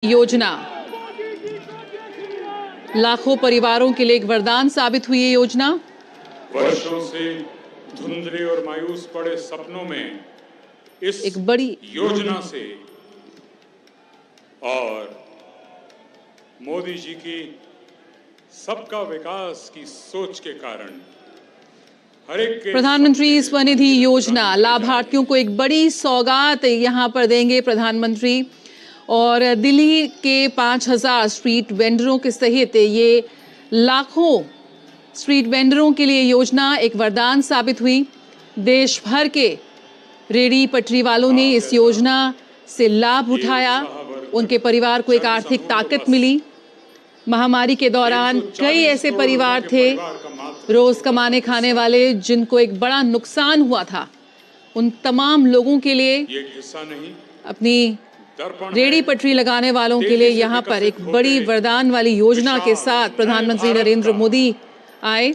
योजना लाखों परिवारों के लिए एक वरदान साबित हुई ये योजना। वर्षों से धुंधले और मायूस पड़े सपनों में इस एक बड़ी योजना से और मोदी जी की सबका विकास की सोच के कारण हर एक के प्रधानमंत्री स्वनिधि योजना लाभार्थियों को एक बड़ी सौगात यहां पर देंगे प्रधानमंत्री। और दिल्ली के 5000 स्ट्रीट वेंडरों के सहित ये लाखों स्ट्रीट वेंडरों के लिए योजना एक वरदान साबित हुई। देश भर के रेहड़ी पटरी वालों ने इस योजना से लाभ उठाया, उनके परिवार को एक आर्थिक ताकत मिली। महामारी के दौरान कई ऐसे परिवार थे रोज कमाने खाने वाले जिनको एक बड़ा नुकसान हुआ था। उन तमाम लोगों के लिए ये हिस्सा नहीं अपनी रेहड़ी पटरी लगाने वालों के लिए यहाँ पर एक बड़ी वरदान वाली योजना के साथ प्रधानमंत्री नरेंद्र मोदी आए।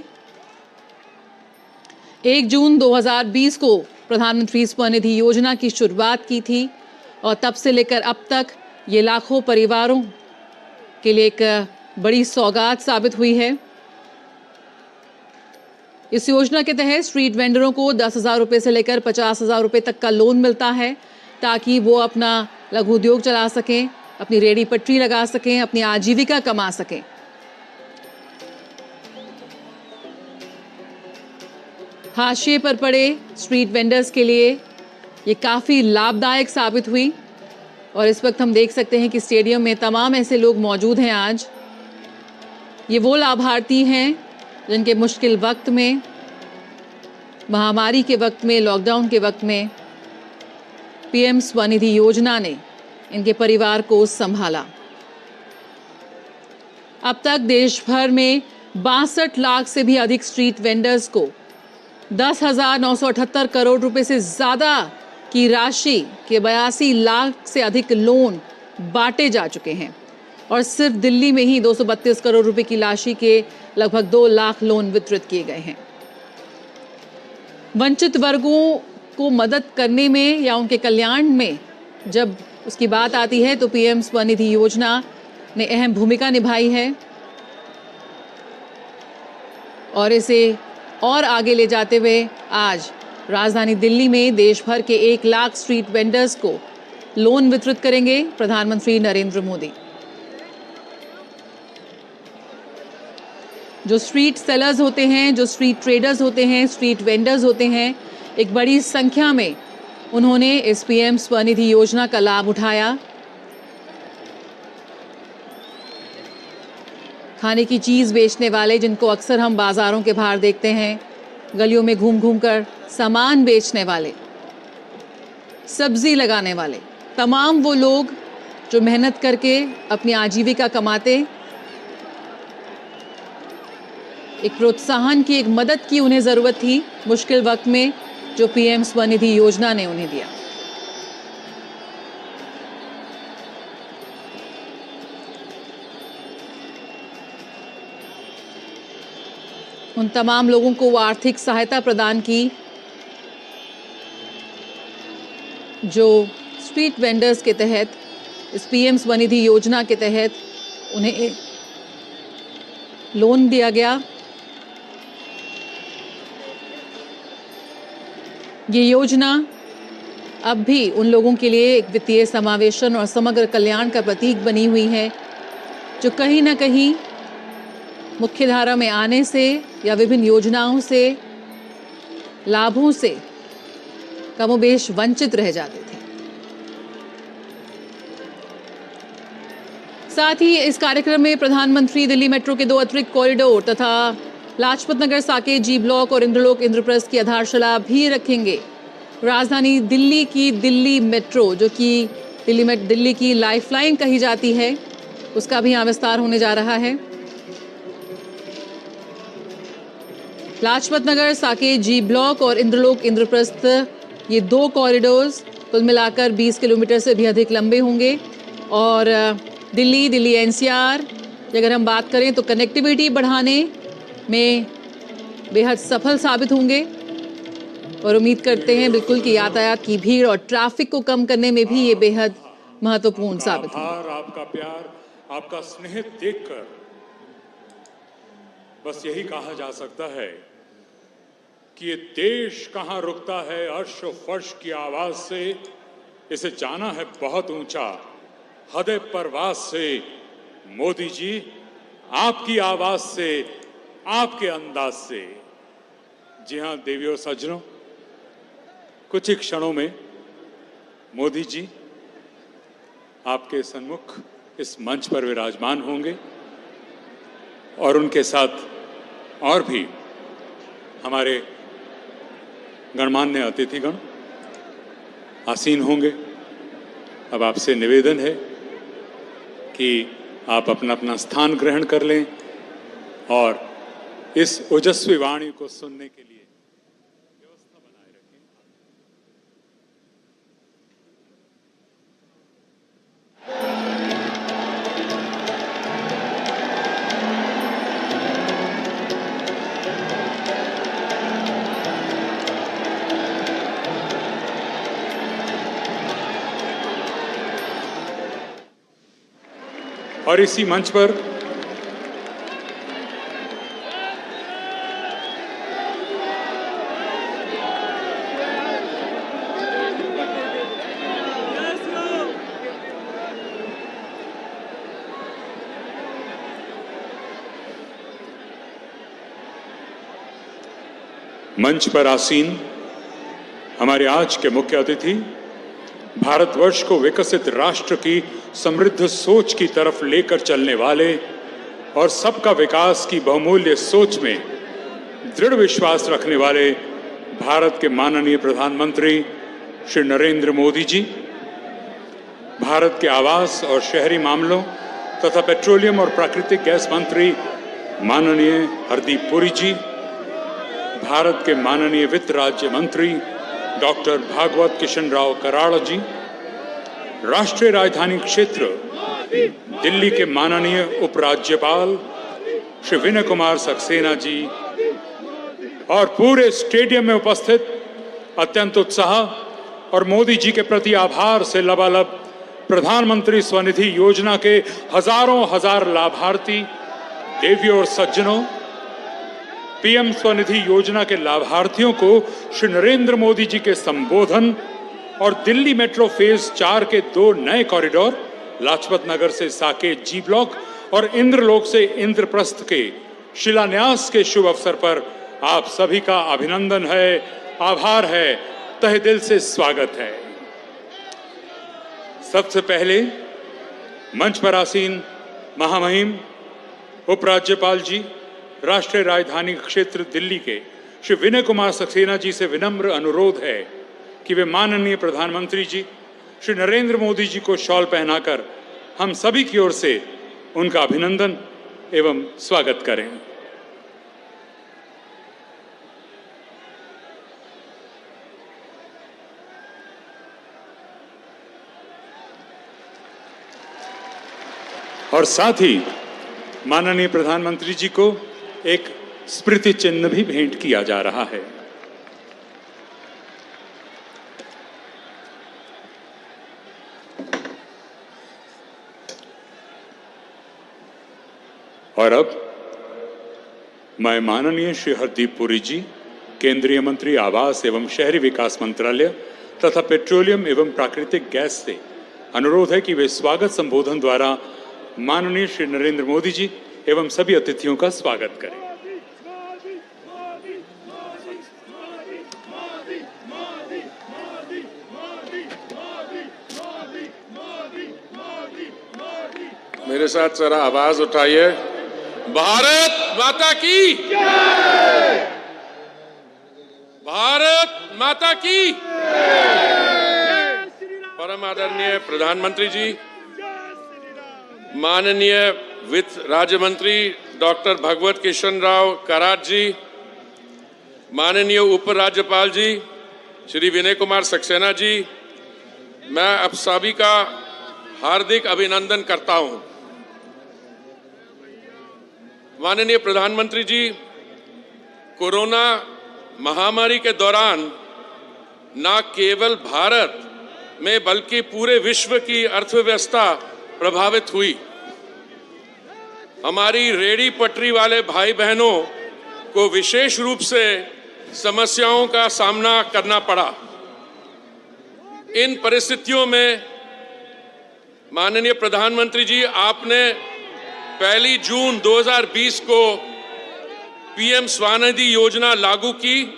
1 जून 2020 को प्रधानमंत्री स्वनिधि योजना की शुरुआत की थी और तब से लेकर अब तक ये लाखों परिवारों के लिए एक बड़ी सौगात साबित हुई है। इस योजना के तहत स्ट्रीट वेंडरों को 10,000 रुपये से लेकर 50,000 रुपये तक का लोन मिलता है ताकि वो अपना लघु उद्योग चला सकें, अपनी रेहड़ी पटरी लगा सकें, अपनी आजीविका कमा सकें। हाशिए पर पड़े स्ट्रीट वेंडर्स के लिए ये काफ़ी लाभदायक साबित हुई। और इस वक्त हम देख सकते हैं कि स्टेडियम में तमाम ऐसे लोग मौजूद हैं आज। ये वो लाभार्थी हैं जिनके मुश्किल वक्त में, महामारी के वक्त में, लॉकडाउन के वक्त में पीएम स्वनिधि योजना ने इनके परिवार को संभाला। अब तक देश भर में 62 लाख से भी अधिक स्ट्रीट वेंडर्स को 10,978 करोड़ रुपए से ज्यादा की राशि के 82 लाख से अधिक लोन बांटे जा चुके हैं। और सिर्फ दिल्ली में ही 232 करोड़ रुपए की राशि के लगभग 2 लाख लोन वितरित किए गए हैं। वंचित वर्गों को मदद करने में या उनके कल्याण में जब उसकी बात आती है तो पीएम स्वनिधि योजना ने अहम भूमिका निभाई है और इसे और आगे ले जाते हुए आज राजधानी दिल्ली में देश भर के 1 लाख स्ट्रीट वेंडर्स को लोन वितरित करेंगे प्रधानमंत्री नरेंद्र मोदी। जो स्ट्रीट सेलर्स होते हैं, जो स्ट्रीट ट्रेडर्स होते हैं, स्ट्रीट वेंडर्स होते हैं, एक बड़ी संख्या में उन्होंने इस पीएम स्वनिधि योजना का लाभ उठाया। खाने की चीज़ बेचने वाले जिनको अक्सर हम बाज़ारों के बाहर देखते हैं, गलियों में घूम घूम कर सामान बेचने वाले, सब्जी लगाने वाले, तमाम वो लोग जो मेहनत करके अपनी आजीविका कमाते, एक प्रोत्साहन की, एक मदद की उन्हें ज़रूरत थी मुश्किल वक्त में, जो पीएम स्वनिधि योजना ने उन्हें दिया। उन तमाम लोगों को वो आर्थिक सहायता प्रदान की जो स्ट्रीट वेंडर्स के तहत, इस पीएम स्वनिधि योजना के तहत उन्हें लोन दिया गया। ये योजना अब भी उन लोगों के लिए एक वित्तीय समावेशन और समग्र कल्याण का प्रतीक बनी हुई है जो कहीं ना कहीं मुख्यधारा में आने से या विभिन्न योजनाओं से, लाभों से कमोबेश वंचित रह जाते थे। साथ ही इस कार्यक्रम में प्रधानमंत्री दिल्ली मेट्रो के 2 अतिरिक्त कॉरिडोर तथा लाजपत नगर साकेत जी ब्लॉक और इंद्रलोक इंद्रप्रस्थ की आधारशिला भी रखेंगे। राजधानी दिल्ली की दिल्ली मेट्रो, जो कि दिल्ली की लाइफलाइन कही जाती है, उसका भी यहाँ विस्तार होने जा रहा है। लाजपत नगर साकेत जी ब्लॉक और इंद्रलोक इंद्रप्रस्थ, ये 2 कॉरिडोर्स कुल मिलाकर 20 किलोमीटर से भी अधिक लंबे होंगे। और दिल्ली एनसीआर अगर हम बात करें तो कनेक्टिविटी बढ़ाने में बेहद सफल साबित होंगे और उम्मीद करते हैं बिल्कुल कि यातायात की भीड़ और ट्रैफिक को कम करने में भी ये बेहद महत्वपूर्ण साबित होंगे। आभार, आपका प्यार, आपका स्नेह देखकर बस यही कहा जा सकता है कि ये देश कहां रुकता है अर्श और फर्श की आवाज से, इसे जाना है बहुत ऊंचा हृदय परवास से। मोदी जी, आपकी आवाज से, आपके अंदाज से। जी हां देवियों सज्जनों, कुछ ही क्षणों में मोदी जी आपके सन्मुख इस मंच पर विराजमान होंगे और उनके साथ और भी हमारे गणमान्य अतिथिगण आसीन होंगे। अब आपसे निवेदन है कि आप अपना अपना स्थान ग्रहण कर लें और इस ओजस्वी वाणी को सुनने के लिए व्यवस्था बनाए रखें। और इसी मंच पर मंच पर आसीन हमारे आज के मुख्य अतिथि, भारतवर्ष को विकसित राष्ट्र की समृद्ध सोच की तरफ लेकर चलने वाले और सबका विकास की बहुमूल्य सोच में दृढ़ विश्वास रखने वाले भारत के माननीय प्रधानमंत्री श्री नरेंद्र मोदी जी, भारत के आवास और शहरी मामलों तथा पेट्रोलियम और प्राकृतिक गैस मंत्री माननीय हरदीप पुरी जी, भारत के माननीय वित्त राज्य मंत्री डॉक्टर भागवत किशन राव कराड़ जी, राष्ट्रीय राजधानी क्षेत्र दिल्ली के माननीय उपराज्यपाल श्री विनय कुमार सक्सेना जी और पूरे स्टेडियम में उपस्थित अत्यंत उत्साह और मोदी जी के प्रति आभार से लबालब प्रधानमंत्री स्वनिधि योजना के हजारों हजार लाभार्थी, देवियों और सज्जनों, पीएम स्वनिधि योजना के लाभार्थियों को श्री नरेंद्र मोदी जी के संबोधन और दिल्ली मेट्रो फेज 4 के 2 नए कॉरिडोर, लाजपत नगर से साकेत जी ब्लॉक और इंद्रलोक से इंद्रप्रस्थ के शिलान्यास के शुभ अवसर पर आप सभी का अभिनंदन है, आभार है, तहे दिल से स्वागत है। सबसे पहले मंच पर आसीन महामहिम उपराज्यपाल जी, राष्ट्रीय राजधानी क्षेत्र दिल्ली के श्री विनय कुमार सक्सेना जी से विनम्र अनुरोध है कि वे माननीय प्रधानमंत्री जी श्री नरेंद्र मोदी जी को शॉल पहनाकर हम सभी की ओर से उनका अभिनंदन एवं स्वागत करें। और साथ ही माननीय प्रधानमंत्री जी को एक स्मृति चिन्ह भी भेंट किया जा रहा है। और अब मैं माननीय श्री हरदीप पुरी जी, केंद्रीय मंत्री आवास एवं शहरी विकास मंत्रालय तथा पेट्रोलियम एवं प्राकृतिक गैस से अनुरोध है कि वे स्वागत संबोधन द्वारा माननीय श्री नरेंद्र मोदी जी एवं सभी अतिथियों का स्वागत करें। मेरे साथ जरा आवाज उठाइए। भारत माता की जय! भारत माता की परम आदरणीय प्रधानमंत्री जी, माननीय वित्त राज्य मंत्री डॉक्टर भागवत किशन राव कराड़ जी, माननीय उपराज्यपाल जी श्री विनय कुमार सक्सेना जी, मैं आप सभी का हार्दिक अभिनंदन करता हूं। माननीय प्रधानमंत्री जी, कोरोना महामारी के दौरान न केवल भारत में बल्कि पूरे विश्व की अर्थव्यवस्था प्रभावित हुई। हमारी रेहड़ी पटरी वाले भाई बहनों को विशेष रूप से समस्याओं का सामना करना पड़ा। इन परिस्थितियों में माननीय प्रधानमंत्री जी, आपने 1 जून 2020 को पीएम स्वानिधि योजना लागू की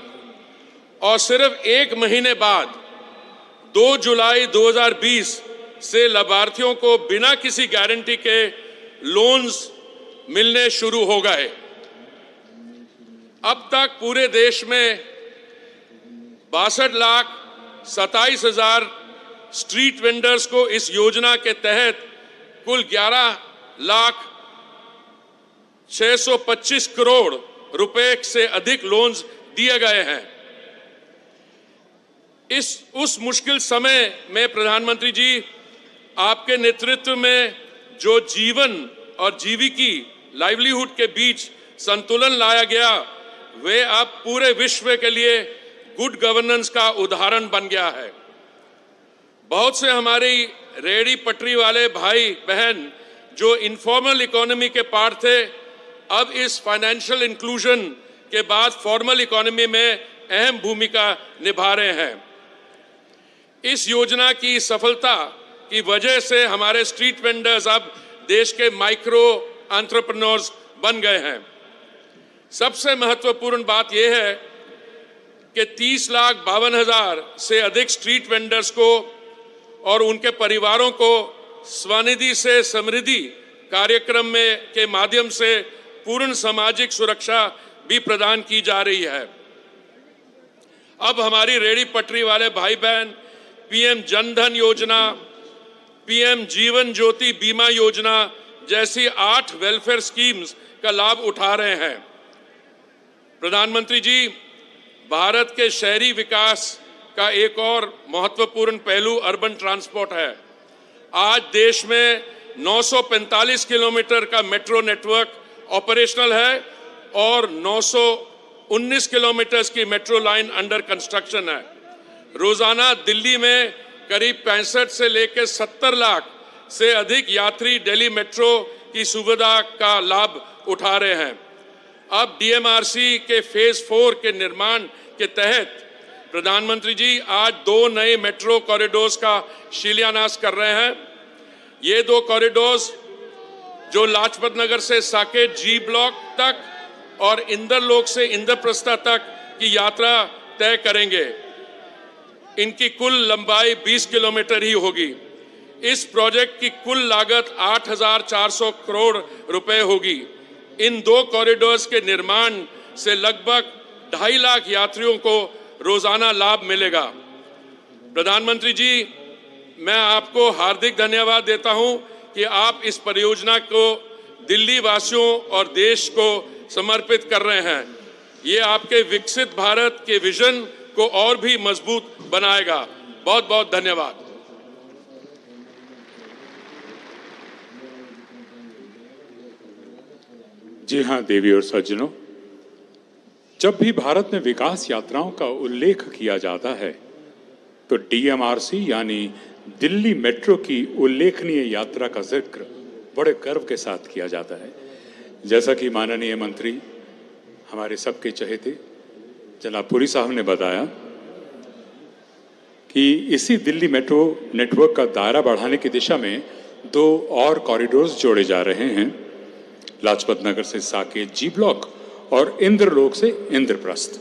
और सिर्फ 1 महीने बाद 2 जुलाई 2020 से लाभार्थियों को बिना किसी गारंटी के लोन्स मिलने शुरू हो गए। अब तक पूरे देश में 62,27,000 स्ट्रीट वेंडर्स को इस योजना के तहत कुल 11,625 करोड़ रुपए से अधिक लोन्स दिए गए हैं। उस मुश्किल समय में प्रधानमंत्री जी, आपके नेतृत्व में जो जीवन और जीविकी लाइवलीहुड के बीच संतुलन लाया गया, वे अब पूरे विश्व के लिए गुड गवर्नेंस का उदाहरण बन गया है। बहुत से हमारी रेहड़ी पटरी वाले भाई बहन जो इनफॉर्मल इकोनॉमी के पार्ट थे, अब इस फाइनेंशियल इंक्लूजन के बाद फॉर्मल इकोनॉमी में अहम भूमिका निभा रहे हैं। इस योजना की सफलता की वजह से हमारे स्ट्रीट वेंडर्स अब देश के माइक्रो एंटरप्रेन्योर्स बन गए हैं। सबसे महत्वपूर्ण बात यह है कि 30,52,000 से अधिक स्ट्रीट वेंडर्स को और उनके परिवारों को स्वनिधि से समृद्धि कार्यक्रम में के माध्यम से पूर्ण सामाजिक सुरक्षा भी प्रदान की जा रही है। अब हमारी रेहड़ी पटरी वाले भाई बहन पीएम जनधन योजना, पीएम जीवन ज्योति बीमा योजना जैसी 8 वेलफेयर स्कीम्स का लाभ उठा रहे हैं। प्रधानमंत्री जी, भारत के शहरी विकास का एक और महत्वपूर्ण पहलू अर्बन ट्रांसपोर्ट है। आज देश में 945 किलोमीटर का मेट्रो नेटवर्क ऑपरेशनल है और 919 किलोमीटर की मेट्रो लाइन अंडर कंस्ट्रक्शन है। रोजाना दिल्ली में करीब 65 से लेकर 70 लाख से अधिक यात्री दिल्ली मेट्रो की सुविधा का लाभ उठा रहे हैं। अब डीएमआरसी के फेज 4 के निर्माण के तहत प्रधानमंत्री जी आज 2 नए मेट्रो कॉरिडोर्स का शिलान्यास कर रहे हैं। ये 2 कॉरिडोर्स जो लाजपत नगर से साकेत जी ब्लॉक तक और इंद्रलोक से इंद्रप्रस्थ तक की यात्रा तय करेंगे। इनकी कुल लंबाई 20 किलोमीटर ही होगी। इस प्रोजेक्ट की कुल लागत 8,400 करोड़ रुपए होगी। इन 2 कॉरिडोर्स के निर्माण से लगभग 2.5 लाख यात्रियों को रोजाना लाभ मिलेगा। प्रधानमंत्री जी, मैं आपको हार्दिक धन्यवाद देता हूं कि आप इस परियोजना को दिल्ली वासियों और देश को समर्पित कर रहे हैं। ये आपके विकसित भारत के विजन को और भी मजबूत बनाएगा। बहुत बहुत धन्यवाद। जी हाँ देवी और सज्जनों, जब भी भारत में विकास यात्राओं का उल्लेख किया जाता है तो डीएमआरसी यानी दिल्ली मेट्रो की उल्लेखनीय यात्रा का जिक्र बड़े गर्व के साथ किया जाता है। जैसा कि माननीय मंत्री हमारे सबके चहेते जनाब पुरी साहब ने बताया कि इसी दिल्ली मेट्रो नेटवर्क का दायरा बढ़ाने की दिशा में 2 और कॉरिडोर्स जोड़े जा रहे हैं, लाजपत नगर से साकेत जी ब्लॉक और इंद्रलोक से इंद्रप्रस्थ।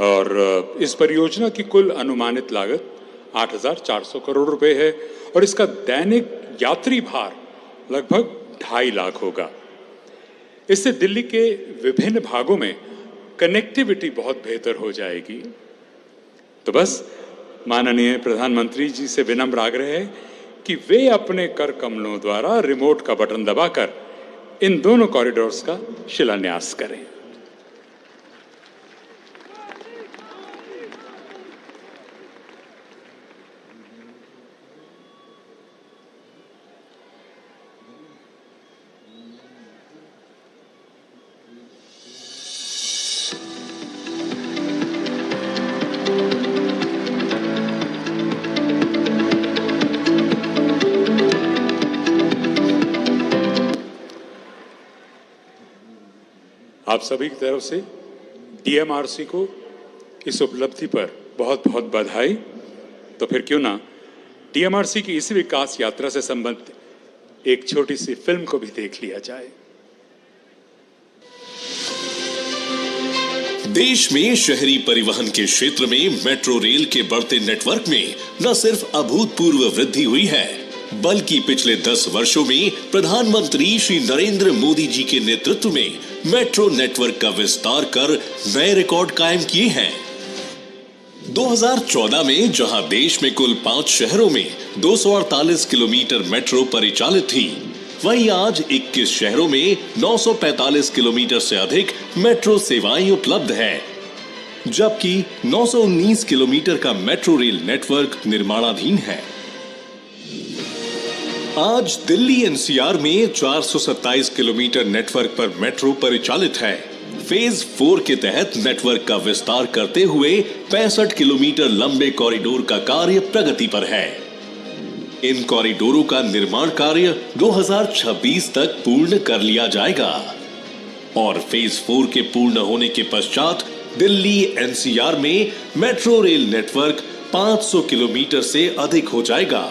और इस परियोजना की कुल अनुमानित लागत 8,400 करोड़ रुपए है और इसका दैनिक यात्री भार लगभग 2.5 लाख होगा। इससे दिल्ली के विभिन्न भागों में कनेक्टिविटी बहुत बेहतर हो जाएगी। तो बस माननीय प्रधानमंत्री जी से विनम्र आग्रह है कि वे अपने कर कमलों द्वारा रिमोट का बटन दबाकर इन दोनों कॉरिडोर्स का शिलान्यास करें। आप सभी की तरफ से डीएमआरसी को इस उपलब्धि पर बहुत बहुत बधाई। तो फिर क्यों ना डीएमआरसी की इस विकास यात्रा से संबंधित एक छोटी सी फिल्म को भी देख लिया जाए। देश में शहरी परिवहन के क्षेत्र में मेट्रो रेल के बढ़ते नेटवर्क में न सिर्फ अभूतपूर्व वृद्धि हुई है, बल्कि पिछले 10 वर्षों में प्रधानमंत्री श्री नरेंद्र मोदी जी के नेतृत्व में मेट्रो नेटवर्क का विस्तार कर नए रिकॉर्ड कायम किए हैं। 2014 में जहां देश में कुल 5 शहरों में 248 किलोमीटर मेट्रो परिचालित थी, वहीं आज 21 शहरों में 945 किलोमीटर से अधिक मेट्रो सेवाएं उपलब्ध है, जबकि 919 किलोमीटर का मेट्रो रेल नेटवर्क निर्माणाधीन है। आज दिल्ली एनसीआर में 427 किलोमीटर नेटवर्क पर मेट्रो परिचालित है। फेज 4 के तहत नेटवर्क का विस्तार करते हुए 65 किलोमीटर लंबे कॉरिडोर का कार्य प्रगति पर है। इन कॉरिडोरों का निर्माण कार्य 2026 तक पूर्ण कर लिया जाएगा और फेज 4 के पूर्ण होने के पश्चात दिल्ली एनसीआर में मेट्रो रेल नेटवर्क 500 किलोमीटर से अधिक हो जाएगा।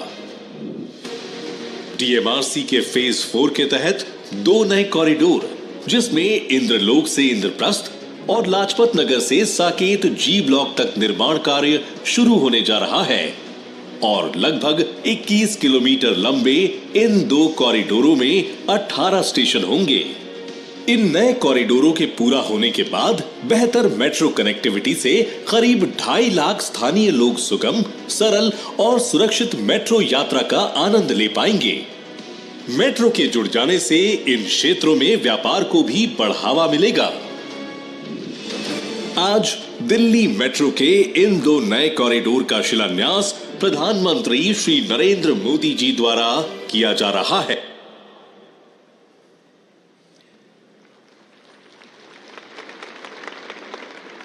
डीएमआरसी के फेज 4 के तहत 2 नए कॉरिडोर, जिसमें इंद्रलोक से इंद्रप्रस्थ और लाजपत नगर से साकेत जी ब्लॉक तक निर्माण कार्य शुरू होने जा रहा है और लगभग 21 किलोमीटर लंबे इन 2 कॉरिडोरों में 18 स्टेशन होंगे। इन नए कॉरिडोरों के पूरा होने के बाद बेहतर मेट्रो कनेक्टिविटी से करीब 2.5 लाख स्थानीय लोग सुगम, सरल और सुरक्षित मेट्रो यात्रा का आनंद ले पाएंगे। मेट्रो के जुड़ जाने से इन क्षेत्रों में व्यापार को भी बढ़ावा मिलेगा। आज दिल्ली मेट्रो के इन 2 नए कॉरिडोर का शिलान्यास प्रधानमंत्री श्री नरेंद्र मोदी जी द्वारा किया जा रहा है।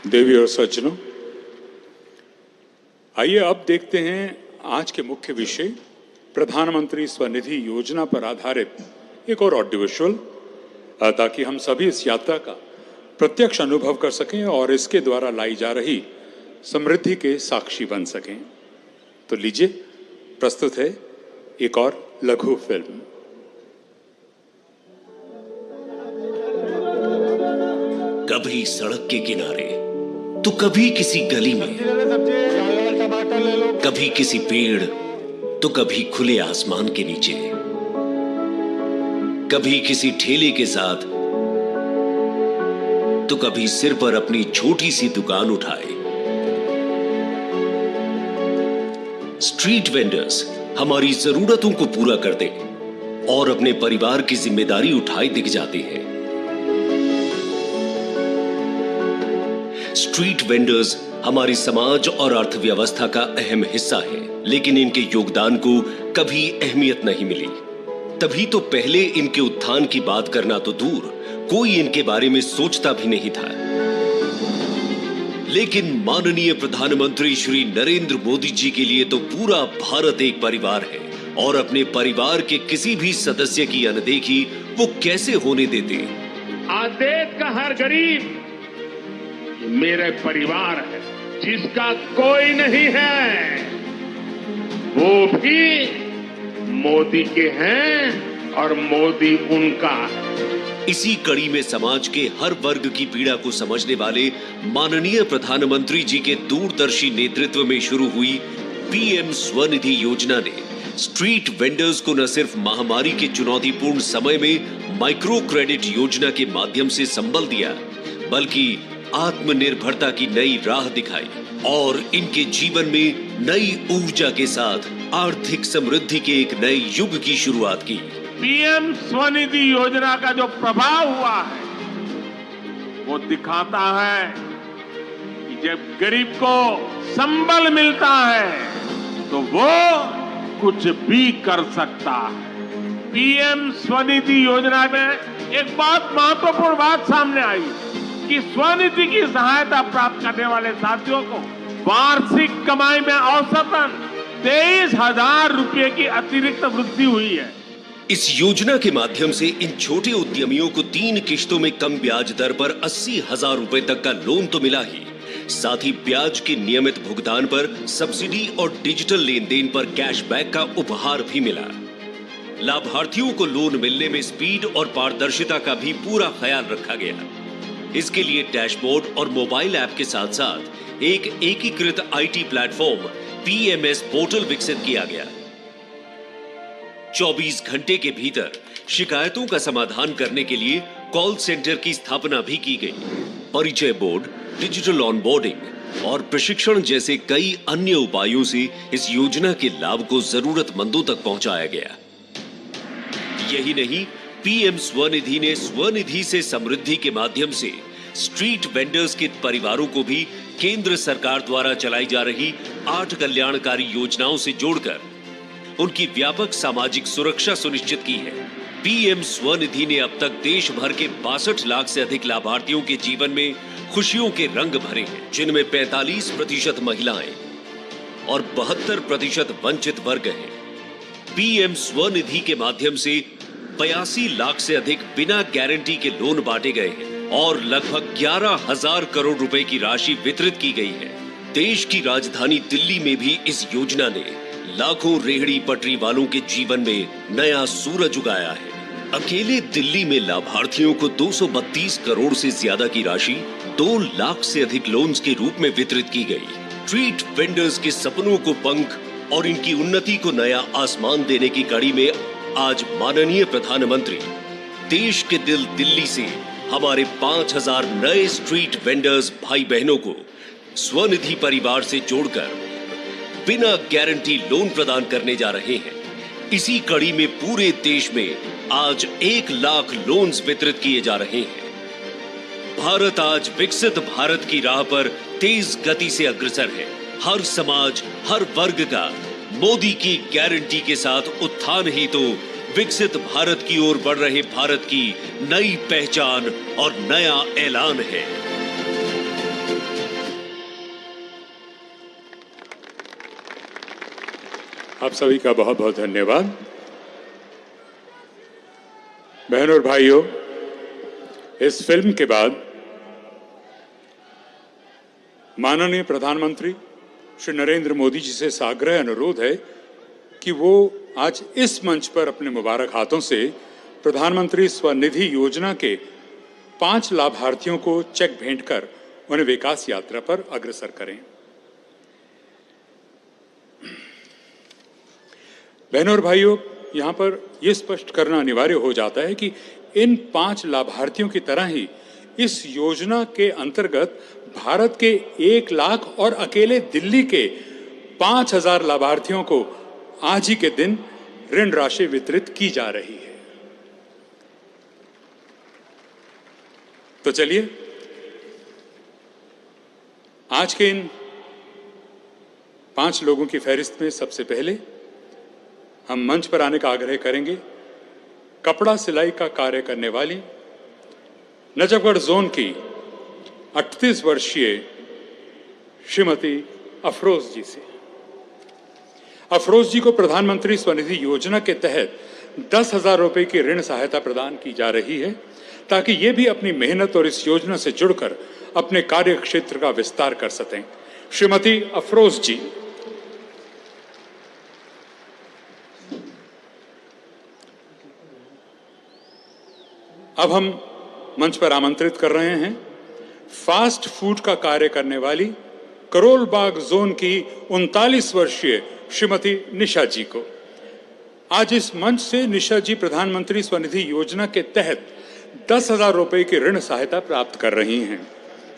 देवी और सज्जनों, आइए अब देखते हैं आज के मुख्य विषय प्रधानमंत्री स्वनिधि योजना पर आधारित एक और ऑडियो विजुअल, ताकि हम सभी इस यात्रा का प्रत्यक्ष अनुभव कर सकें और इसके द्वारा लाई जा रही समृद्धि के साक्षी बन सकें। तो लीजिए, प्रस्तुत है एक और लघु फिल्म। कभी सड़क के किनारे तो कभी किसी गली में, कभी किसी पेड़ तो कभी खुले आसमान के नीचे, कभी किसी ठेले के साथ तो कभी सिर पर अपनी छोटी सी दुकान उठाए। स्ट्रीट वेंडर्स हमारी जरूरतों को पूरा करते और अपने परिवार की जिम्मेदारी उठाए दिख जाते हैं। स्ट्रीट वेंडर्स हमारी समाज और अर्थव्यवस्था का अहम हिस्सा है, लेकिन इनके योगदान को कभी अहमियत नहीं मिली। तभी तो पहले इनके उत्थान की बात करना तो दूर, कोई इनके बारे में सोचता भी नहीं था। लेकिन माननीय प्रधानमंत्री श्री नरेंद्र मोदी जी के लिए तो पूरा भारत एक परिवार है और अपने परिवार के किसी भी सदस्य की अनदेखी वो कैसे होने देते। आज देश का हर गरीब मेरे परिवार है, जिसका कोई नहीं है वो भी मोदी के हैं और मोदी उनका है। इसी कड़ी में समाज के हर वर्ग की पीड़ा को समझने वाले माननीय प्रधानमंत्री जी के दूरदर्शी नेतृत्व में शुरू हुई पीएम स्वनिधि योजना ने स्ट्रीट वेंडर्स को न सिर्फ महामारी के चुनौतीपूर्ण समय में माइक्रो क्रेडिट योजना के माध्यम से संबल दिया, बल्कि आत्मनिर्भरता की नई राह दिखाई और इनके जीवन में नई ऊर्जा के साथ आर्थिक समृद्धि के एक नए युग की शुरुआत की। पीएम स्वनिधि योजना का जो प्रभाव हुआ है वो दिखाता है कि जब गरीब को संबल मिलता है तो वो कुछ भी कर सकता है। पीएम स्वनिधि योजना में एक बहुत महत्वपूर्ण बात सामने आई कि स्वनिधि की सहायता प्राप्त करने वाले साथियों को वार्षिक कमाई में औसतन 23,000 रुपए की अतिरिक्त वृद्धि हुई है। इस योजना के माध्यम से इन छोटे उद्यमियों को 3 किश्तों में कम ब्याज दर पर 80,000 रुपए तक का लोन तो मिला ही, साथ ही ब्याज के नियमित भुगतान पर सब्सिडी और डिजिटल लेन देन पर कैशबैक का उपहार भी मिला। लाभार्थियों को लोन मिलने में स्पीड और पारदर्शिता का भी पूरा ख्याल रखा गया। इसके लिए डैशबोर्ड और मोबाइल ऐप के साथ साथ एक एकीकृत आईटी प्लेटफॉर्म पीएमएस पोर्टल विकसित किया गया। 24 घंटे के भीतर शिकायतों का समाधान करने के लिए कॉल सेंटर की स्थापना भी की गई। परिचय बोर्ड, डिजिटल ऑनबोर्डिंग और प्रशिक्षण जैसे कई अन्य उपायों से इस योजना के लाभ को जरूरतमंदों तक पहुंचाया गया। यही नहीं, पीएम स्वनिधि ने स्वनिधि से समृद्धि के माध्यम से स्ट्रीट वेंडर्स के परिवारों को भी केंद्र सरकार द्वारा चलाई जा रही 8 कल्याणकारी योजनाओं से जोड़कर उनकी व्यापक सामाजिक सुरक्षा सुनिश्चित की है। पीएम स्वनिधि ने अब तक देश भर के 62 लाख से अधिक लाभार्थियों के जीवन में खुशियों के रंग भरे हैं, जिनमें 45% महिलाएं और 72% वंचित वर्ग हैं। पीएम स्वनिधि के माध्यम से 82 लाख से अधिक बिना गारंटी के लोन बांटे गए हैं और लगभग 11,000 करोड़ रुपए की राशि वितरित की गई है। देश की राजधानी दिल्ली में भी इस योजना ने लाखों रेहड़ी पटरी वालों के जीवन में नया सूरज उगाया है। अकेले दिल्ली में लाभार्थियों को 232 करोड़ से ज्यादा की राशि 2 लाख से अधिक लोन्स के रूप में वितरित की गई। स्ट्रीट वेंडर्स के सपनों को पंख और इनकी उन्नति को नया आसमान देने की कड़ी में आज माननीय प्रधानमंत्री देश के दिल दिल्ली से हमारे 5,000 नए स्ट्रीट वेंडर्स भाई बहनों को स्वनिधि परिवार से जोड़कर बिना गारंटी लोन प्रदान करने जा रहे हैं। इसी कड़ी में पूरे देश में आज 1 लाख लोन्स वितरित किए जा रहे हैं। भारत आज विकसित भारत की राह पर तेज गति से अग्रसर है। हर समाज, हर वर्ग का मोदी की गारंटी के साथ उत्थान ही तो विकसित भारत की ओर बढ़ रहे भारत की नई पहचान और नया ऐलान है। आप सभी का बहुत बहुत धन्यवाद। बहनों और भाइयों, इस फिल्म के बाद माननीय प्रधानमंत्री श्री नरेंद्र मोदी जी से साग्रह अनुरोध है कि वो आज इस मंच पर अपने मुबारक हाथों से प्रधानमंत्री स्वनिधि योजना के 5 लाभार्थियों को चेक भेंट कर उन्हें विकास यात्रा पर अग्रसर करें। बहनों और भाइयों, यहां पर यह स्पष्ट करना अनिवार्य हो जाता है कि इन 5 लाभार्थियों की तरह ही इस योजना के अंतर्गत भारत के 1 लाख और अकेले दिल्ली के 5,000 लाभार्थियों को आज ही के दिन ऋण राशि वितरित की जा रही है। तो चलिए आज के इन 5 लोगों की फहरिस्त में सबसे पहले हम मंच पर आने का आग्रह करेंगे कपड़ा सिलाई का कार्य करने वाली नजफगढ़ जोन की 38 वर्षीय श्रीमती अफरोज जी से। अफरोज जी को प्रधानमंत्री स्वनिधि योजना के तहत 10,000 रुपए की ऋण सहायता प्रदान की जा रही है ताकि ये भी अपनी मेहनत और इस योजना से जुड़कर अपने कार्य क्षेत्र का विस्तार कर सकें। श्रीमती अफरोज जी। अब हम मंच पर आमंत्रित कर रहे हैं फास्ट फूड का कार्य करने वाली करोल बाग जोन की 39 वर्षीय श्रीमती निशा जी को। आज इस मंच से निशा जी प्रधानमंत्री स्वनिधि योजना के तहत 10,000 रुपए की ऋण सहायता प्राप्त कर रही हैं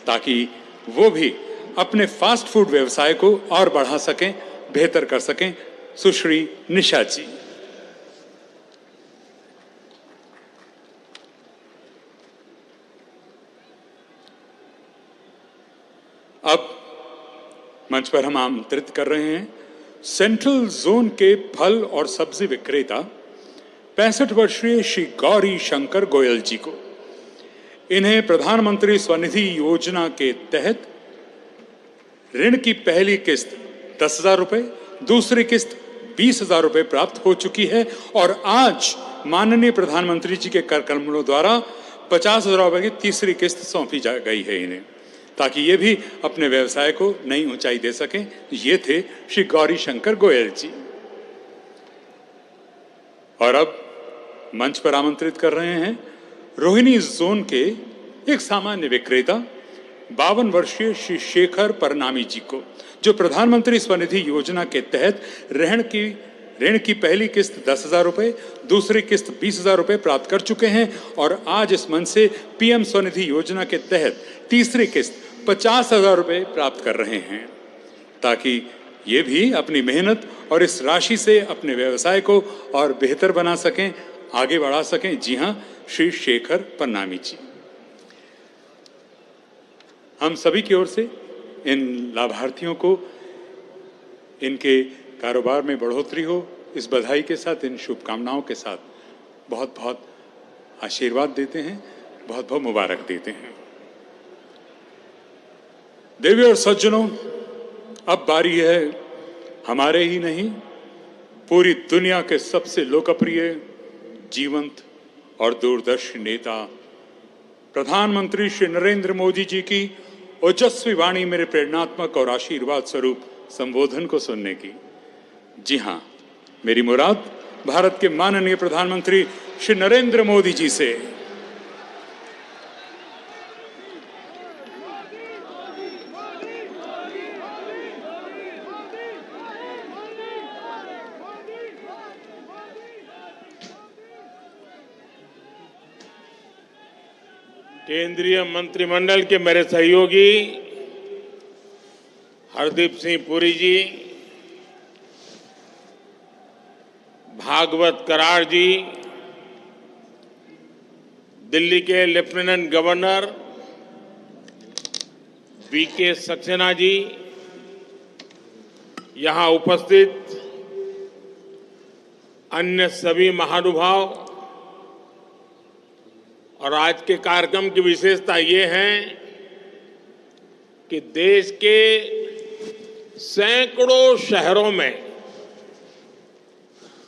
ताकि वो भी अपने फास्ट फूड व्यवसाय को और बढ़ा सकें, बेहतर कर सकें। सुश्री निशा जी। अब मंच पर हम आमंत्रित कर रहे हैं सेंट्रल जोन के फल और सब्जी विक्रेता 65 वर्षीय श्री गौरी शंकर गोयल जी को। इन्हें प्रधानमंत्री स्वनिधि योजना के तहत ऋण की पहली किस्त 10,000 रुपए, दूसरी किस्त 20,000 रुपए प्राप्त हो चुकी है और आज माननीय प्रधानमंत्री जी के कर कमलों द्वारा 50,000 रुपए की तीसरी किस्त सौंपी जा गई है इन्हें, ताकि ये भी अपने व्यवसाय को नई ऊंचाई दे सकें। ये थे श्री गौरी शंकर गोयल जी। और अब मंच पर आमंत्रित कर रहे हैं रोहिणी जोन के एक सामान्य विक्रेता 52 वर्षीय श्री शेखर परनामी जी को, जो प्रधानमंत्री स्वनिधि योजना के तहत ऋण की पहली किस्त 10,000 रुपए, दूसरी किस्त 20,000 रुपए प्राप्त कर चुके हैं और आज इस मंच से पीएम स्वनिधि योजना के तहत तीसरी किस्त 50,000 रुपए प्राप्त कर रहे हैं, ताकि ये भी अपनी मेहनत और इस राशि से अपने व्यवसाय को और बेहतर बना सकें, आगे बढ़ा सकें। जी हां, श्री शेखर परनामी जी। हम सभी की ओर से इन लाभार्थियों को इनके कारोबार में बढ़ोतरी हो, इस बधाई के साथ, इन शुभकामनाओं के साथ बहुत बहुत आशीर्वाद देते हैं, बहुत बहुत मुबारक देते हैं। देवी और सज्जनों, अब बारी है हमारे ही नहीं, पूरी दुनिया के सबसे लोकप्रिय, जीवंत और दूरदर्शी नेता प्रधानमंत्री श्री नरेंद्र मोदी जी की ओजस्वी वाणी मेरे प्रेरणात्मक और आशीर्वाद स्वरूप संबोधन को सुनने की। जी हां, मेरी मुराद भारत के माननीय प्रधानमंत्री श्री नरेंद्र मोदी जी से। केंद्रीय मंत्रिमंडल के मेरे सहयोगी हरदीप सिंह पुरी जी, भागवत करार जी, दिल्ली के lieutenant governor VK Saxena ji, यहां उपस्थित अन्य सभी महानुभाव, और आज के कार्यक्रम की विशेषता ये है कि देश के सैकड़ों शहरों में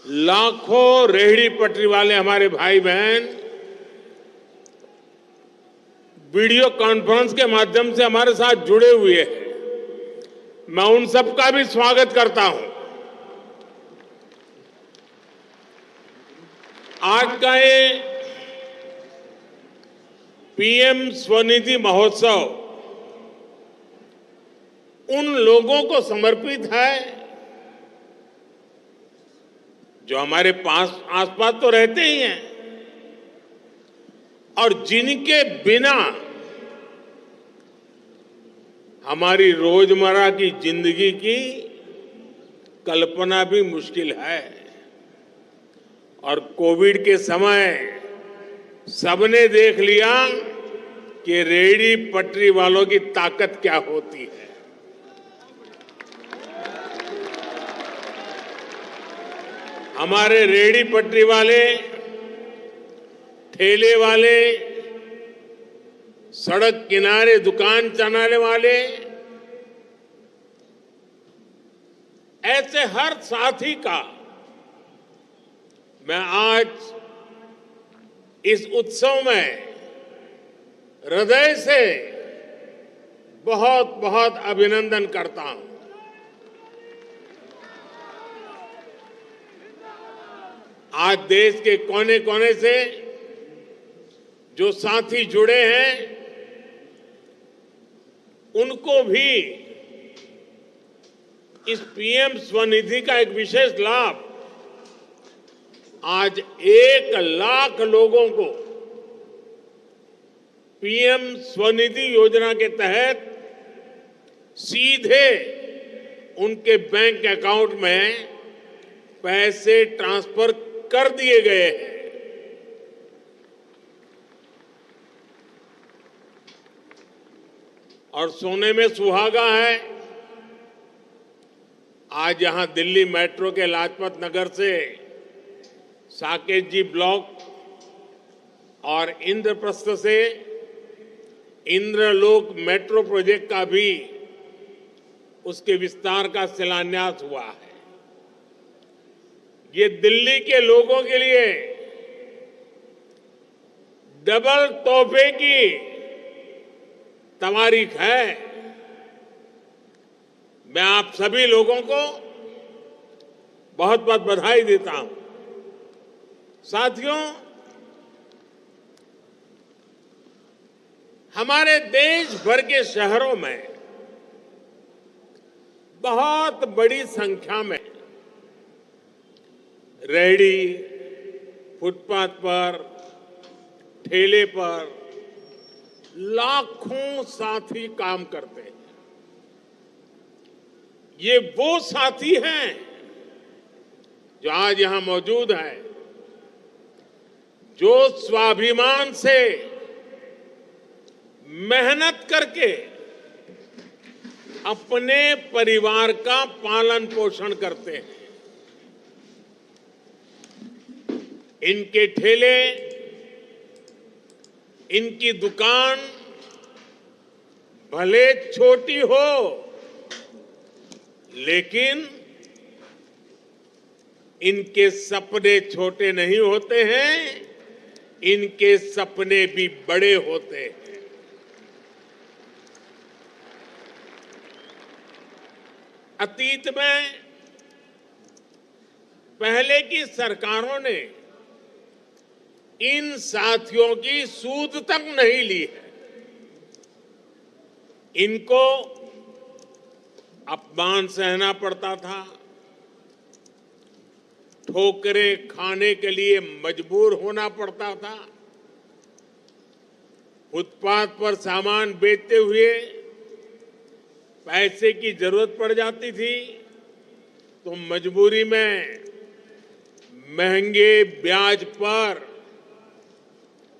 लाखों रेहड़ी पटरी वाले हमारे भाई बहन वीडियो कॉन्फ्रेंस के माध्यम से हमारे साथ जुड़े हुए हैं। मैं उन सबका भी स्वागत करता हूं। आज का ये पीएम स्वनिधि महोत्सव उन लोगों को समर्पित है जो हमारे पास आसपास तो रहते ही हैं और जिनके बिना हमारी रोजमर्रा की जिंदगी की कल्पना भी मुश्किल है। और कोविड के समय सबने देख लिया कि रेहड़ी पटरी वालों की ताकत क्या होती है। हमारे रेहड़ी पटरी वाले, ठेले वाले, सड़क किनारे दुकान चलाने वाले, ऐसे हर साथी का मैं आज इस उत्सव में हृदय से बहुत बहुत अभिनंदन करता हूं। आज देश के कोने कोने से जो साथी जुड़े हैं उनको भी इस पीएम स्वनिधि का एक विशेष लाभ, आज 1 लाख लोगों को पीएम स्वनिधि योजना के तहत सीधे उनके बैंक अकाउंट में पैसे ट्रांसफर कर दिए गए हैं। और सोने में सुहागा है, आज यहां दिल्ली मेट्रो के लाजपत नगर से साकेत जी ब्लॉक और इंद्रप्रस्थ से इंद्रलोक मेट्रो प्रोजेक्ट का भी उसके विस्तार का शिलान्यास हुआ है। ये दिल्ली के लोगों के लिए डबल तोहफे की तवारीख है। मैं आप सभी लोगों को बहुत बहुत बधाई देता हूं। साथियों, हमारे देश भर के शहरों में बहुत बड़ी संख्या में रेहड़ी, फुटपाथ पर, ठेले पर लाखों साथी काम करते हैं। ये वो साथी हैं जो आज यहां मौजूद हैं, जो स्वाभिमान से मेहनत करके अपने परिवार का पालन पोषण करते हैं। इनके ठेले, इनकी दुकान भले छोटी हो, लेकिन इनके सपने छोटे नहीं होते हैं, इनके सपने भी बड़े होते हैं। अतीत में पहले की सरकारों ने इन साथियों की सूद तक नहीं ली है। इनको अपमान सहना पड़ता था, ठोकरें खाने के लिए मजबूर होना पड़ता था, फुटपाथ पर सामान बेचते हुए पैसे की जरूरत पड़ जाती थी तो मजबूरी में महंगे ब्याज पर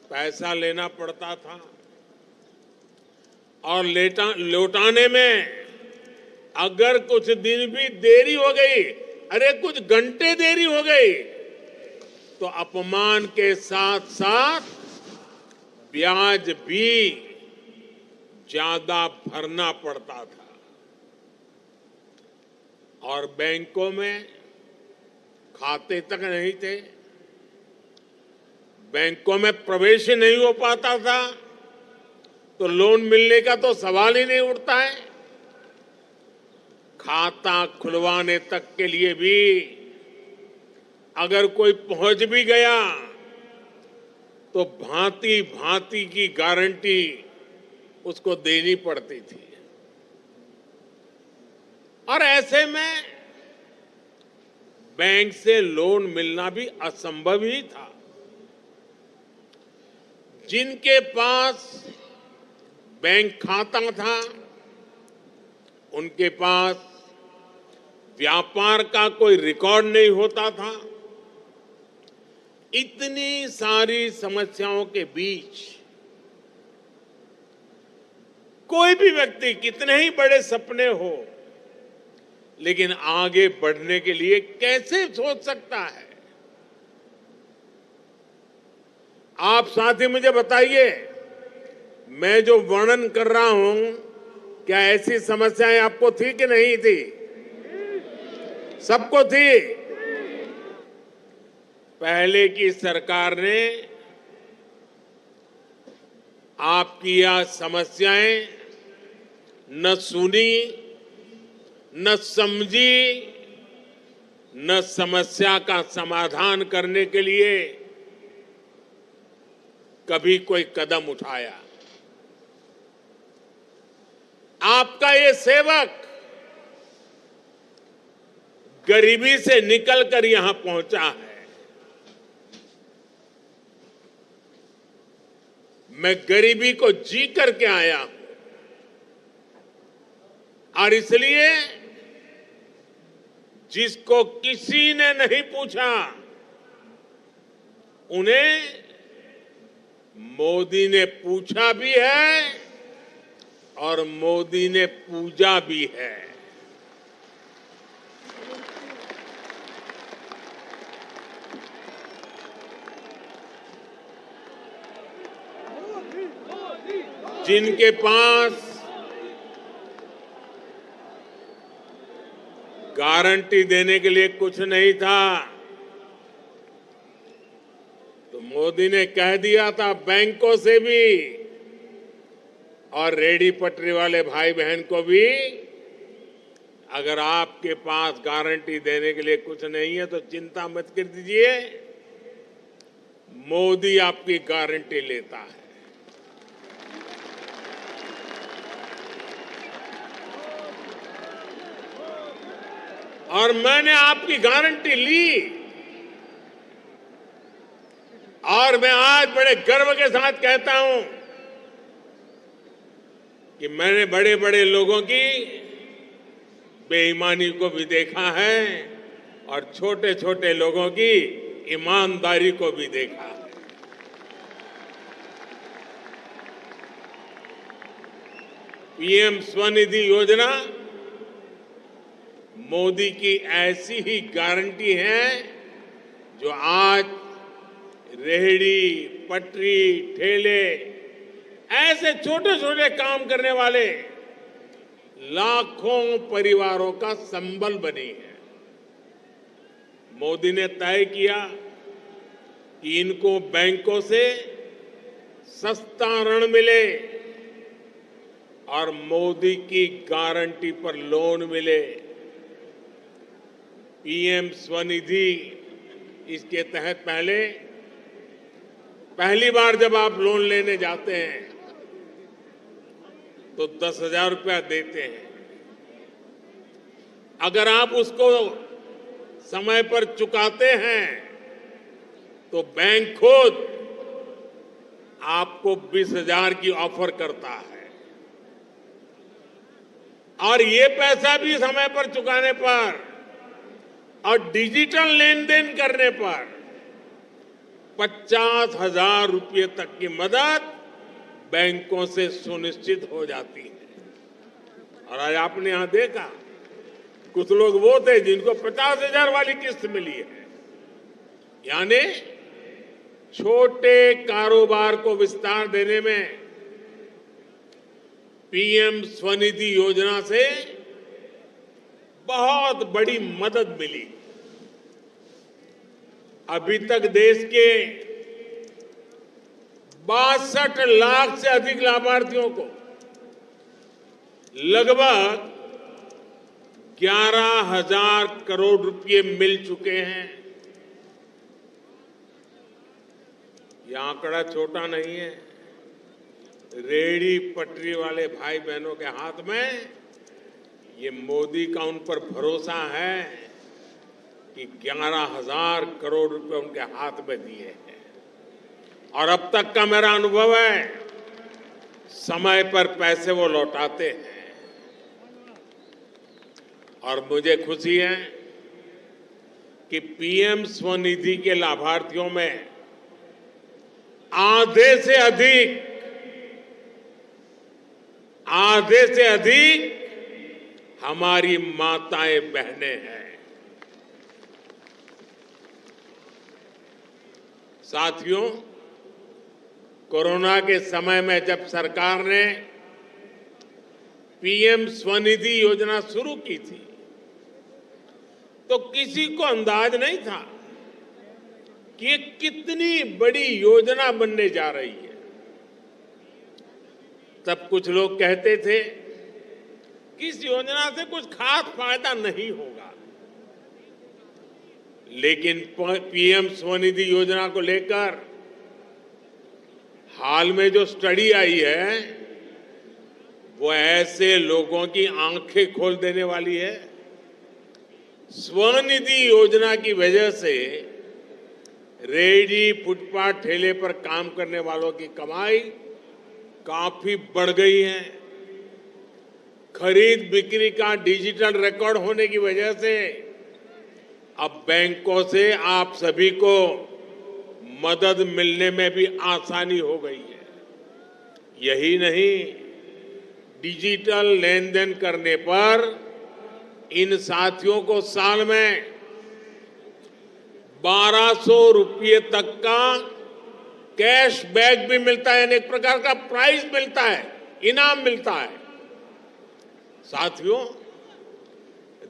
पैसा लेना पड़ता था और लौटाने में अगर कुछ दिन भी देरी हो गई, अरे कुछ घंटे देरी हो गई, तो अपमान के साथ साथ ब्याज भी ज्यादा भरना पड़ता था। और बैंकों में खाते तक नहीं थे, बैंकों में प्रवेश ही नहीं हो पाता था, तो लोन मिलने का तो सवाल ही नहीं उठता है। खाता खुलवाने तक के लिए भी अगर कोई पहुंच भी गया तो भांति भांति की गारंटी उसको देनी पड़ती थी। और ऐसे में बैंक से लोन मिलना भी असंभव ही था। जिनके पास बैंक खाता था, उनके पास व्यापार का कोई रिकॉर्ड नहीं होता था। इतनी सारी समस्याओं के बीच कोई भी व्यक्ति कितने ही बड़े सपने हो, लेकिन आगे बढ़ने के लिए कैसे सोच सकता है? आप साथी मुझे बताइए, मैं जो वर्णन कर रहा हूं, क्या ऐसी समस्याएं आपको थी कि नहीं थी? सबको थी। पहले की सरकार ने आपकी यह समस्याएं न सुनी, न समझी, न समस्या का समाधान करने के लिए कभी कोई कदम उठाया। आपका ये सेवक गरीबी से निकलकर यहां पहुंचा है। मैं गरीबी को जी करके आया हूं और इसलिए जिसको किसी ने नहीं पूछा, उन्हें मोदी ने पूछा भी है और मोदी ने पूजा भी है। जिनके पास गारंटी देने के लिए कुछ नहीं था, तो मोदी ने कह दिया था बैंकों से भी और रेहड़ी पटरी वाले भाई बहन को भी, अगर आपके पास गारंटी देने के लिए कुछ नहीं है तो चिंता मत कर दीजिए, मोदी आपकी गारंटी लेता है। और मैंने आपकी गारंटी ली और मैं आज बड़े गर्व के साथ कहता हूं कि मैंने बड़े बड़े लोगों की बेईमानी को भी देखा है और छोटे छोटे लोगों की ईमानदारी को भी देखा है। पीएम स्वनिधि योजना मोदी की ऐसी ही गारंटी है जो आज रेहड़ी पटरी ठेले ऐसे छोटे छोटे काम करने वाले लाखों परिवारों का संबल बनी है। मोदी ने तय किया कि इनको बैंकों से सस्ता ऋण मिले और मोदी की गारंटी पर लोन मिले। पीएम स्वनिधि इसके तहत पहली बार जब आप लोन लेने जाते हैं तो 10,000 रुपया देते हैं। अगर आप उसको समय पर चुकाते हैं तो बैंक खुद आपको 20,000 की ऑफर करता है और ये पैसा भी समय पर चुकाने पर और डिजिटल लेन देन करने पर 50,000 रुपये तक की मदद बैंकों से सुनिश्चित हो जाती है। और आज आपने यहां देखा कुछ लोग वो थे जिनको 50,000 वाली किस्त मिली है, यानी छोटे कारोबार को विस्तार देने में पीएम स्वनिधि योजना से बहुत बड़ी मदद मिली। अभी तक देश के 62 लाख से अधिक लाभार्थियों को लगभग 11,000 करोड़ रुपए मिल चुके हैं। यह आंकड़ा छोटा नहीं है। रेहड़ी पटरी वाले भाई बहनों के हाथ में ये मोदी का उन पर भरोसा है कि 11,000 करोड़ रुपए उनके हाथ में दिए हैं। और अब तक का मेरा अनुभव है समय पर पैसे वो लौटाते हैं। और मुझे खुशी है कि पीएम स्वनिधि के लाभार्थियों में आधे से अधिक हमारी माताएं बहनें हैं। साथियों, कोरोना के समय में जब सरकार ने पीएम स्वनिधि योजना शुरू की थी तो किसी को अंदाज नहीं था कि ये कितनी बड़ी योजना बनने जा रही है। तब कुछ लोग कहते थे कि इस योजना से कुछ खास फायदा नहीं होगा, लेकिन पीएम स्वनिधि योजना को लेकर हाल में जो स्टडी आई है वो ऐसे लोगों की आंखें खोल देने वाली है। स्वनिधि योजना की वजह से रेहड़ी फुटपाथ ठेले पर काम करने वालों की कमाई काफी बढ़ गई है। खरीद बिक्री का डिजिटल रिकॉर्ड होने की वजह से अब बैंकों से आप सभी को मदद मिलने में भी आसानी हो गई है। यही नहीं, डिजिटल लेन देन करने पर इन साथियों को साल में 1,200 रुपये तक का कैशबैक भी मिलता है, यानी एक प्रकार का प्राइज मिलता है, इनाम मिलता है। साथियों,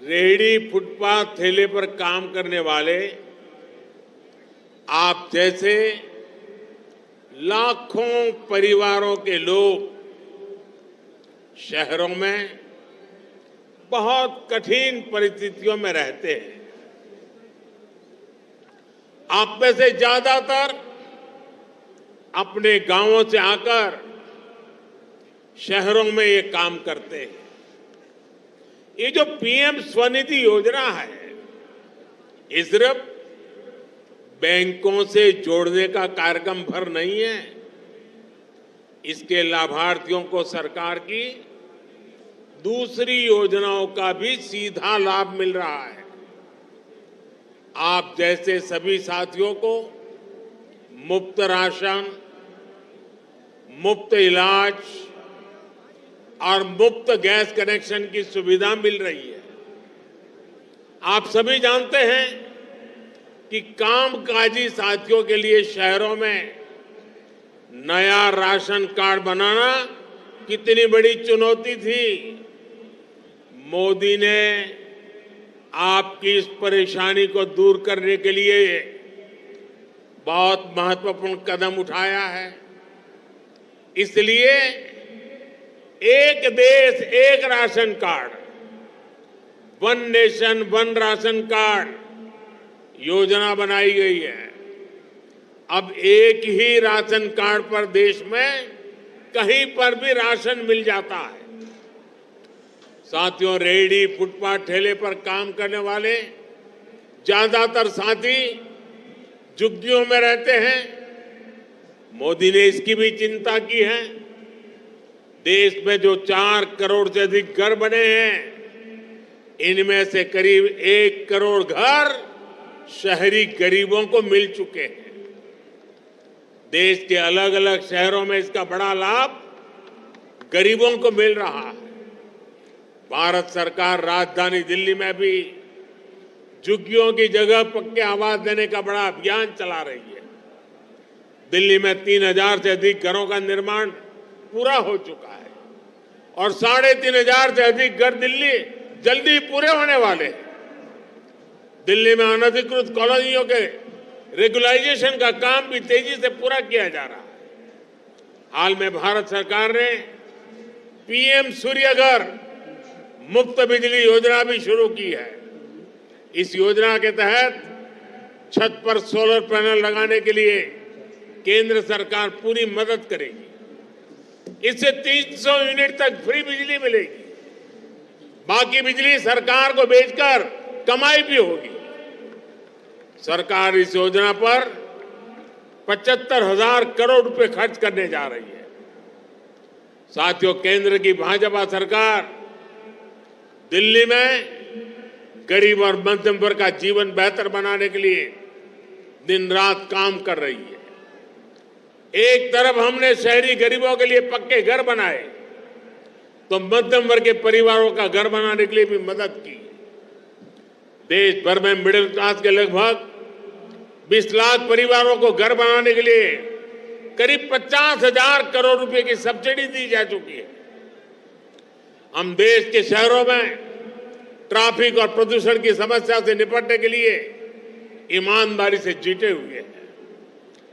रेहड़ी फुटपाथ ठेले पर काम करने वाले आप जैसे लाखों परिवारों के लोग शहरों में बहुत कठिन परिस्थितियों में रहते हैं। आप में से ज्यादातर अपने गांवों से आकर शहरों में ये काम करते हैं। ये जो पीएम स्वनिधि योजना है, ये सिर्फ बैंकों से जोड़ने का कार्यक्रम भर नहीं है। इसके लाभार्थियों को सरकार की दूसरी योजनाओं का भी सीधा लाभ मिल रहा है। आप जैसे सभी साथियों को मुफ्त राशन, मुफ्त इलाज और मुफ्त गैस कनेक्शन की सुविधा मिल रही है। आप सभी जानते हैं कि कामकाजी साथियों के लिए शहरों में नया राशन कार्ड बनाना कितनी बड़ी चुनौती थी। मोदी ने आपकी इस परेशानी को दूर करने के लिए बहुत महत्वपूर्ण कदम उठाया है। इसलिए एक देश एक ration card, one nation one ration card योजना बनाई गई है। अब एक ही राशन कार्ड पर देश में कहीं पर भी राशन मिल जाता है। साथियों, रेहड़ी फुटपाथ ठेले पर काम करने वाले ज्यादातर साथी झुग्गियों में रहते हैं। मोदी ने इसकी भी चिंता की है। देश में जो 4 करोड़ से अधिक घर बने हैं, इनमें से करीब 1 करोड़ घर शहरी गरीबों को मिल चुके हैं। देश के अलग अलग शहरों में इसका बड़ा लाभ गरीबों को मिल रहा है। भारत सरकार राजधानी दिल्ली में भी झुग्गियों की जगह पक्के आवास देने का बड़ा अभियान चला रही है। दिल्ली में 3000 से अधिक घरों का निर्माण पूरा हो चुका है और 3500 से अधिक घर दिल्ली जल्दी पूरे होने वाले हैं। दिल्ली में अनधिकृत कॉलोनियों के रेगुलाइजेशन का काम भी तेजी से पूरा किया जा रहा है। हाल में भारत सरकार ने पीएम सूर्यघर मुफ्त बिजली योजना भी शुरू की है। इस योजना के तहत छत पर सोलर पैनल लगाने के लिए केंद्र सरकार पूरी मदद करेगी। इससे 300 यूनिट तक फ्री बिजली मिलेगी। बाकी बिजली सरकार को बेचकर कमाई भी होगी। सरकार इस योजना पर 75,000 करोड़ रुपए खर्च करने जा रही है। साथियों, केंद्र की भाजपा सरकार दिल्ली में गरीब और मध्यम वर्ग का जीवन बेहतर बनाने के लिए दिन रात काम कर रही है। एक तरफ हमने शहरी गरीबों के लिए पक्के घर बनाए, तो मध्यम वर्ग के परिवारों का घर बनाने के लिए भी मदद की। देश भर में मिडिल क्लास के लगभग 20 लाख परिवारों को घर बनाने के लिए करीब 50,000 करोड़ रुपए की सब्सिडी दी जा चुकी है। हम देश के शहरों में ट्रैफिक और प्रदूषण की समस्या से निपटने के लिए ईमानदारी से जुटे हुए हैं।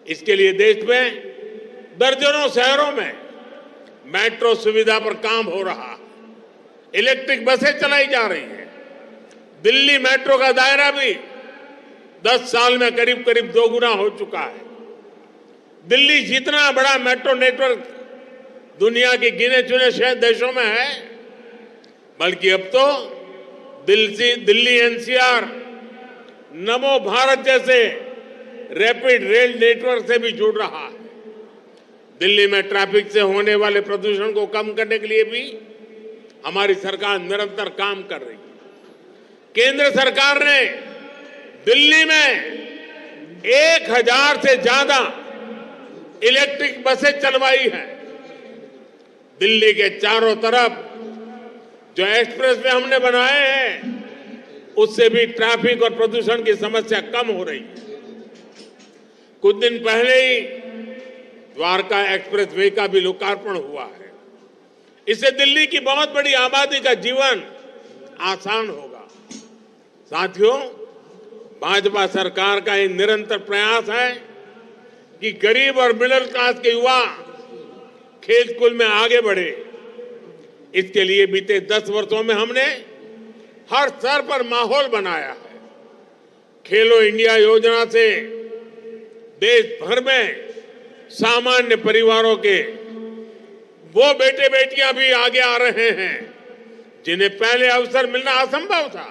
इसके लिए देश में दर्जनों शहरों में मेट्रो सुविधा पर काम हो रहा है। इलेक्ट्रिक बसें चलाई जा रही हैं। दिल्ली मेट्रो का दायरा भी 10 साल में करीब करीब 2 गुना हो चुका है। दिल्ली जितना बड़ा मेट्रो नेटवर्क दुनिया के गिने चुने शहर देशों में है, बल्कि अब तो दिल्ली एनसीआर नमो भारत जैसे रैपिड रेल नेटवर्क से भी जुड़ रहा है। दिल्ली में ट्रैफिक से होने वाले प्रदूषण को कम करने के लिए भी हमारी सरकार निरंतर काम कर रही है। केंद्र सरकार ने दिल्ली में 1000 से ज्यादा इलेक्ट्रिक बसें चलवाई हैं। दिल्ली के चारों तरफ जो एक्सप्रेस वे हमने बनाए हैं, उससे भी ट्रैफिक और प्रदूषण की समस्या कम हो रही है। कुछ दिन पहले ही द्वारका एक्सप्रेस वे का भी लोकार्पण हुआ है। इससे दिल्ली की बहुत बड़ी आबादी का जीवन आसान होगा। साथियों, भाजपा सरकार का ये निरंतर प्रयास है कि गरीब और मिडिल क्लास के युवा खेल कूद में आगे बढ़े। इसके लिए बीते 10 वर्षों में हमने हर स्तर पर माहौल बनाया है। खेलो इंडिया योजना से देश भर में सामान्य परिवारों के वो बेटे बेटियां भी आगे आ रहे हैं जिन्हें पहले अवसर मिलना असंभव था।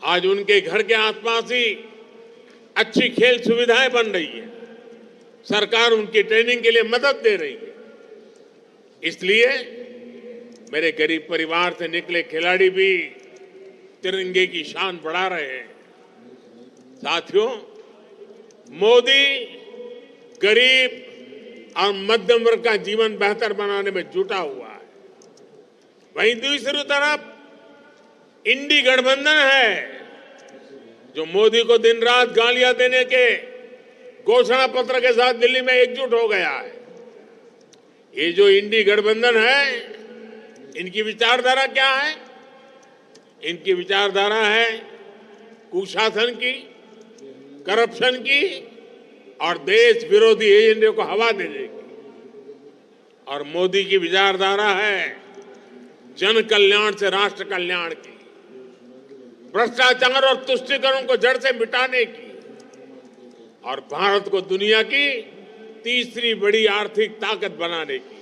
आज उनके घर के आसपास ही अच्छी खेल सुविधाएं बन रही है। सरकार उनकी ट्रेनिंग के लिए मदद दे रही है। इसलिए मेरे गरीब परिवार से निकले खिलाड़ी भी तिरंगे की शान बढ़ा रहे हैं। साथियों, मोदी गरीब और मध्यम वर्ग का जीवन बेहतर बनाने में जुटा हुआ है। वहीं दूसरी तरफ इंडी गठबंधन है जो मोदी को दिन रात गालियां देने के घोषणा पत्र के साथ दिल्ली में एकजुट हो गया है। ये जो इंडी गठबंधन है, इनकी विचारधारा क्या है? इनकी विचारधारा है कुशासन की, करप्शन की और देश विरोधी एजेंडे को हवा देने की। और मोदी की विचारधारा है जन कल्याण से राष्ट्र कल्याण की, भ्रष्टाचार और तुष्टीकरण को जड़ से मिटाने की और भारत को दुनिया की तीसरी बड़ी आर्थिक ताकत बनाने की।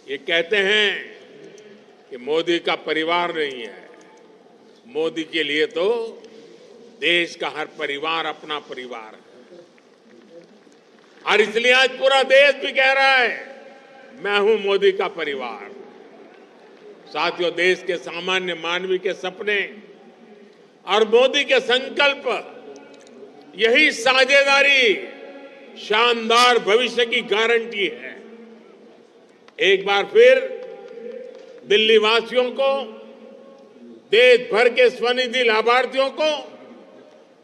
ये कहते हैं कि मोदी का परिवार नहीं है। मोदी के लिए तो देश का हर परिवार अपना परिवार है। और इसलिए आज पूरा देश भी कह रहा है मैं हूं मोदी का परिवार। साथियों, देश के सामान्य मानवी के सपने और मोदी के संकल्प, यही साझेदारी शानदार भविष्य की गारंटी है। एक बार फिर दिल्ली वासियों को, देश भर के स्वनिधि लाभार्थियों को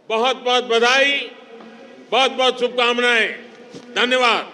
बहुत बहुत बधाई, बहुत बहुत शुभकामनाएं। धन्यवाद।